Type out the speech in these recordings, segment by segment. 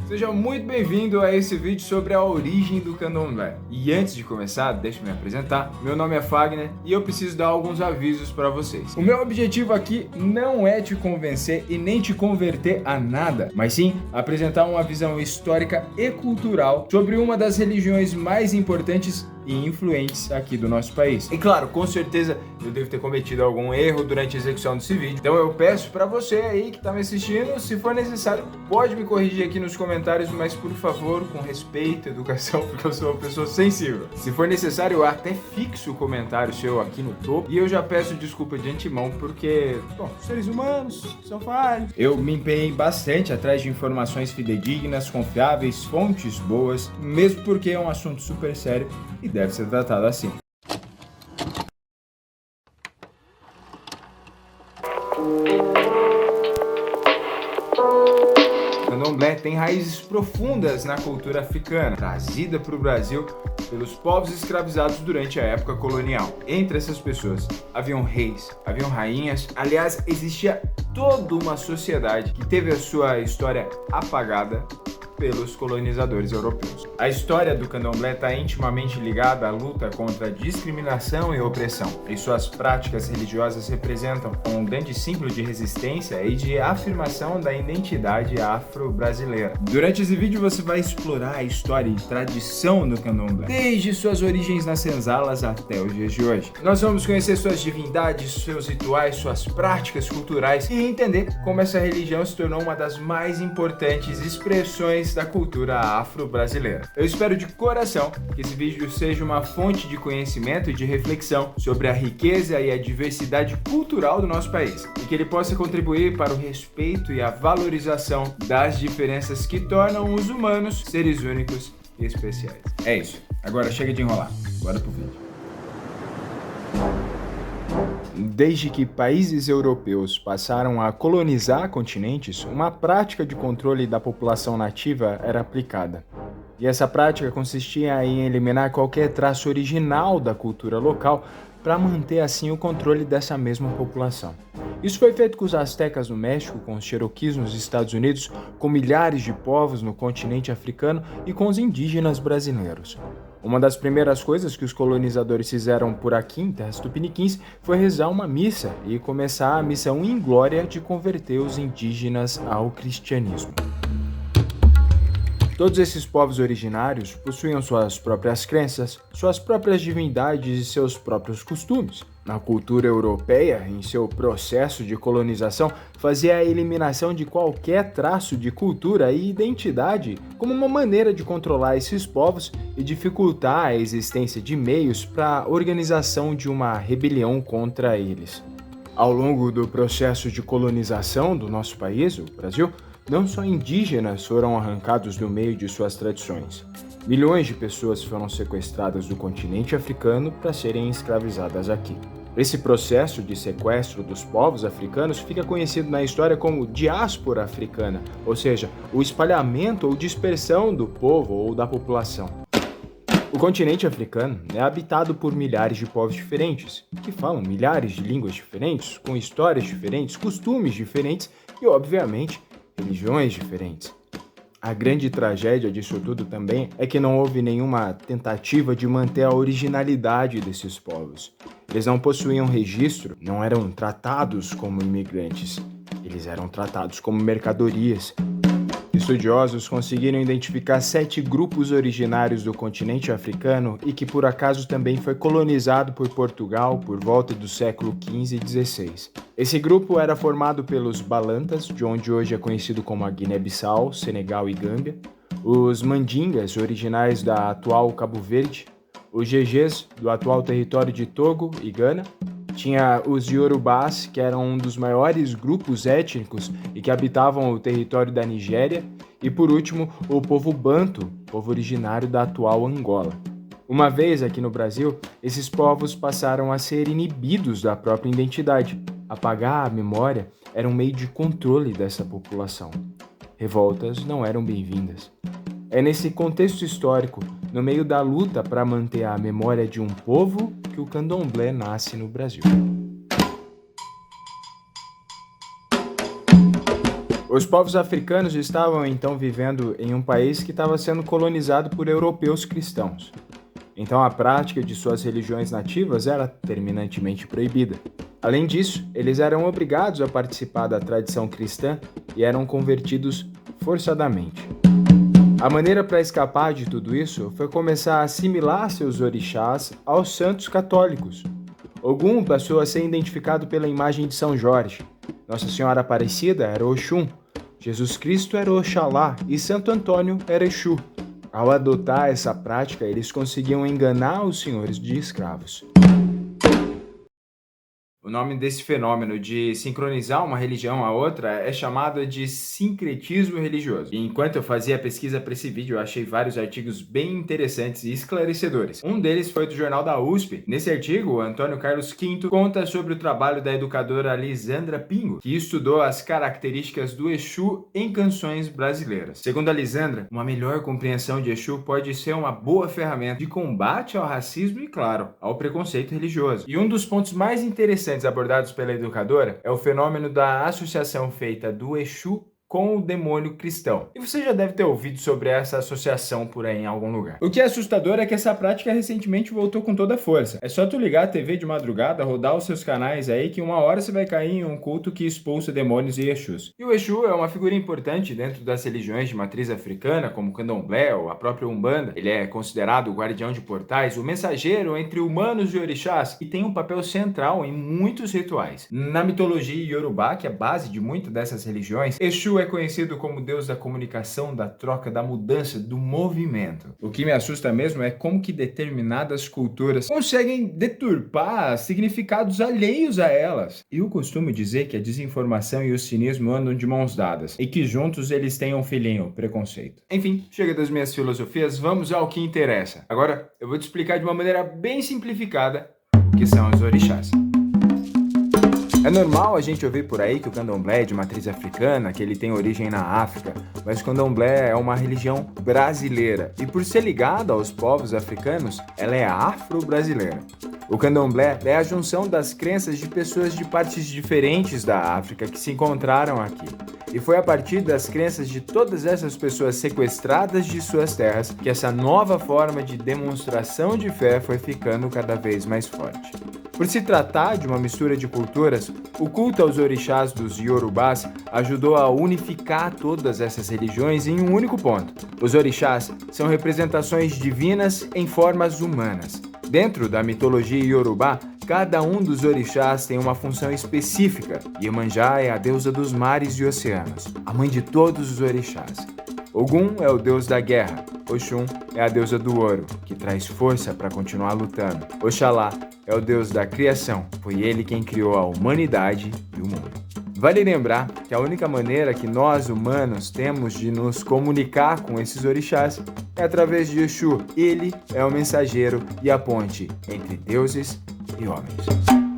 Seja muito bem-vindo a esse vídeo sobre a origem do candomblé. E antes de começar, deixa eu me apresentar. Meu nome é Fagner e eu preciso dar alguns avisos para vocês. O meu objetivo aqui não é te convencer e nem te converter a nada, mas sim apresentar uma visão histórica e cultural sobre uma das religiões mais importantes e influentes aqui do nosso país. E claro, com certeza eu devo ter cometido algum erro durante a execução desse vídeo. Então eu peço para você aí que tá me assistindo, se for necessário, pode me corrigir aqui nos comentários, mas por favor, com respeito, educação, porque eu sou uma pessoa sensível. Se for necessário, eu até fixo o comentário seu aqui no topo. E eu já peço desculpa de antemão, porque, bom, seres humanos são falhos. Eu me empenhei bastante atrás de informações fidedignas, confiáveis, fontes boas, mesmo porque é um assunto super sério e deve ser tratado assim. O candomblé tem raízes profundas na cultura africana, trazida para o Brasil pelos povos escravizados durante a época colonial. Entre essas pessoas, haviam reis, haviam rainhas, aliás, existia toda uma sociedade que teve a sua história apagada pelos colonizadores europeus. A história do candomblé está intimamente ligada à luta contra a discriminação e opressão, e suas práticas religiosas representam um grande símbolo de resistência e de afirmação da identidade afro-brasileira. Durante esse vídeo você vai explorar a história e tradição do candomblé, desde suas origens nas senzalas até os dias de hoje. Nós vamos conhecer suas divindades, seus rituais, suas práticas culturais e entender como essa religião se tornou uma das mais importantes expressões da cultura afro-brasileira. Eu espero de coração que esse vídeo seja uma fonte de conhecimento e de reflexão sobre a riqueza e a diversidade cultural do nosso país e que ele possa contribuir para o respeito e a valorização das diferenças que tornam os humanos seres únicos e especiais. É isso. Agora chega de enrolar. Bora pro vídeo. Desde que países europeus passaram a colonizar continentes, uma prática de controle da população nativa era aplicada. E essa prática consistia em eliminar qualquer traço original da cultura local para manter assim o controle dessa mesma população. Isso foi feito com os astecas no México, com os cherokees nos Estados Unidos, com milhares de povos no continente africano e com os indígenas brasileiros. Uma das primeiras coisas que os colonizadores fizeram por aqui, em terras tupiniquins, foi rezar uma missa e começar a missão inglória de converter os indígenas ao cristianismo. Todos esses povos originários possuíam suas próprias crenças, suas próprias divindades e seus próprios costumes. Na cultura europeia, em seu processo de colonização, fazia a eliminação de qualquer traço de cultura e identidade como uma maneira de controlar esses povos e dificultar a existência de meios para a organização de uma rebelião contra eles. Ao longo do processo de colonização do nosso país, o Brasil, não só indígenas foram arrancados do meio de suas tradições. Milhões de pessoas foram sequestradas do continente africano para serem escravizadas aqui. Esse processo de sequestro dos povos africanos fica conhecido na história como diáspora africana, ou seja, o espalhamento ou dispersão do povo ou da população. O continente africano é habitado por milhares de povos diferentes, que falam milhares de línguas diferentes, com histórias diferentes, costumes diferentes e, obviamente, religiões diferentes. A grande tragédia disso tudo também é que não houve nenhuma tentativa de manter a originalidade desses povos. Eles não possuíam registro, não eram tratados como imigrantes. Eles eram tratados como mercadorias. Estudiosos conseguiram identificar 7 grupos originários do continente africano e que por acaso também foi colonizado por Portugal por volta do século XV e XVI. Esse grupo era formado pelos Balantas, de onde hoje é conhecido como a Guiné-Bissau, Senegal e Gâmbia, os Mandingas, originais da atual Cabo Verde, os Jejês, do atual território de Togo e Gana, tinha os Yorubás, que eram um dos maiores grupos étnicos e que habitavam o território da Nigéria, e por último, o povo Banto, povo originário da atual Angola. Uma vez aqui no Brasil, esses povos passaram a ser inibidos da própria identidade. Apagar a memória era um meio de controle dessa população. Revoltas não eram bem-vindas. É nesse contexto histórico, no meio da luta para manter a memória de um povo, que o candomblé nasce no Brasil. Os povos africanos estavam então vivendo em um país que estava sendo colonizado por europeus cristãos. Então a prática de suas religiões nativas era terminantemente proibida. Além disso, eles eram obrigados a participar da tradição cristã e eram convertidos forçadamente. A maneira para escapar de tudo isso foi começar a assimilar seus orixás aos santos católicos. Ogum passou a ser identificado pela imagem de São Jorge. Nossa Senhora Aparecida era Oxum, Jesus Cristo era Oxalá e Santo Antônio era Exu. Ao adotar essa prática, eles conseguiam enganar os senhores de escravos. O nome desse fenômeno de sincronizar uma religião a outra é chamado de sincretismo religioso. E enquanto eu fazia a pesquisa para esse vídeo, eu achei vários artigos bem interessantes e esclarecedores. Um deles foi do jornal da USP. Nesse artigo, o Antônio Carlos Quinto conta sobre o trabalho da educadora Lisandra Pingo, que estudou as características do Exu em canções brasileiras. Segundo a Lisandra, uma melhor compreensão de Exu pode ser uma boa ferramenta de combate ao racismo e, claro, ao preconceito religioso. E um dos pontos mais interessantes abordados pela educadora é o fenômeno da associação feita do Exu com o demônio cristão. E você já deve ter ouvido sobre essa associação por aí em algum lugar. O que é assustador é que essa prática recentemente voltou com toda a força. É só tu ligar a TV de madrugada, rodar os seus canais aí, que uma hora você vai cair em um culto que expulsa demônios e Exus. E o Exu é uma figura importante dentro das religiões de matriz africana, como o Candomblé ou a própria Umbanda. Ele é considerado o guardião de portais, o mensageiro entre humanos e orixás, e tem um papel central em muitos rituais. Na mitologia iorubá, que é a base de muitas dessas religiões, Exu é conhecido como deus da comunicação, da troca, da mudança, do movimento. O que me assusta mesmo é como que determinadas culturas conseguem deturpar significados alheios a elas. Eu costumo dizer que a desinformação e o cinismo andam de mãos dadas e que juntos eles têm um filhinho, preconceito. Enfim, chega das minhas filosofias, vamos ao que interessa. Agora, eu vou te explicar de uma maneira bem simplificada o que são os orixás. É normal a gente ouvir por aí que o candomblé é de matriz africana, que ele tem origem na África, mas o candomblé é uma religião brasileira e por ser ligada aos povos africanos, ela é afro-brasileira. O candomblé é a junção das crenças de pessoas de partes diferentes da África que se encontraram aqui. E foi a partir das crenças de todas essas pessoas sequestradas de suas terras que essa nova forma de demonstração de fé foi ficando cada vez mais forte. Por se tratar de uma mistura de culturas, o culto aos orixás dos iorubás ajudou a unificar todas essas religiões em um único ponto. Os orixás são representações divinas em formas humanas. Dentro da mitologia iorubá, cada um dos orixás tem uma função específica. Iemanjá é a deusa dos mares e oceanos, a mãe de todos os orixás. Ogum é o deus da guerra. Oxum é a deusa do ouro, que traz força para continuar lutando. Oxalá é o deus da criação. Foi ele quem criou a humanidade e o mundo. Vale lembrar que a única maneira que nós, humanos, temos de nos comunicar com esses orixás é através de Exu. Ele é o mensageiro e a ponte entre deuses e homens.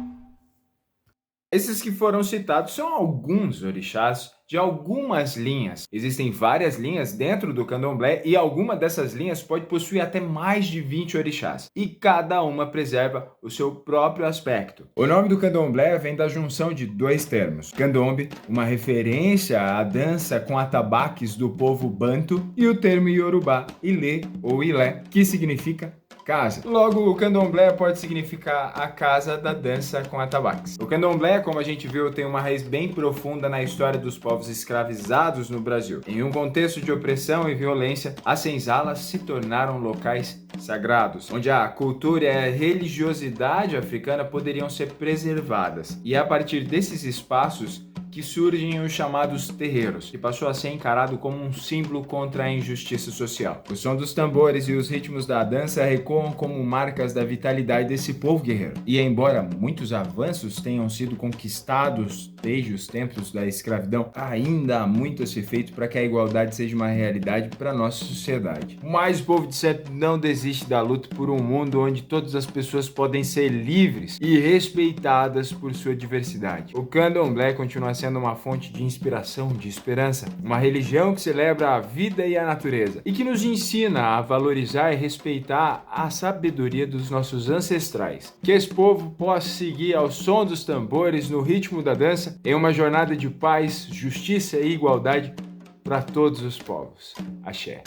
Esses que foram citados são alguns orixás de algumas linhas. Existem várias linhas dentro do candomblé e alguma dessas linhas pode possuir até mais de 20 orixás. E cada uma preserva o seu próprio aspecto. O nome do candomblé vem da junção de dois termos. Candombe, uma referência à dança com atabaques do povo banto, e o termo iorubá, ilê ou ilé, que significa casa. Logo, o candomblé pode significar a casa da dança com atabaques. O candomblé, como a gente viu, tem uma raiz bem profunda na história dos povos escravizados no Brasil. Em um contexto de opressão e violência, as senzalas se tornaram locais sagrados, onde a cultura e a religiosidade africana poderiam ser preservadas. E a partir desses espaços que surgem os chamados terreiros, que passou a ser encarado como um símbolo contra a injustiça social. O som dos tambores e os ritmos da dança recuam como marcas da vitalidade desse povo guerreiro. E embora muitos avanços tenham sido conquistados desde os tempos da escravidão, ainda há muito a ser feito para que a igualdade seja uma realidade para a nossa sociedade. Mas o povo de certo não desiste da luta por um mundo onde todas as pessoas podem ser livres e respeitadas por sua diversidade. O candomblé continua sendo uma fonte de inspiração, de esperança, uma religião que celebra a vida e a natureza e que nos ensina a valorizar e respeitar a sabedoria dos nossos ancestrais. Que esse povo possa seguir ao som dos tambores, no ritmo da dança esperança em uma jornada de paz, justiça e igualdade para todos os povos. Axé.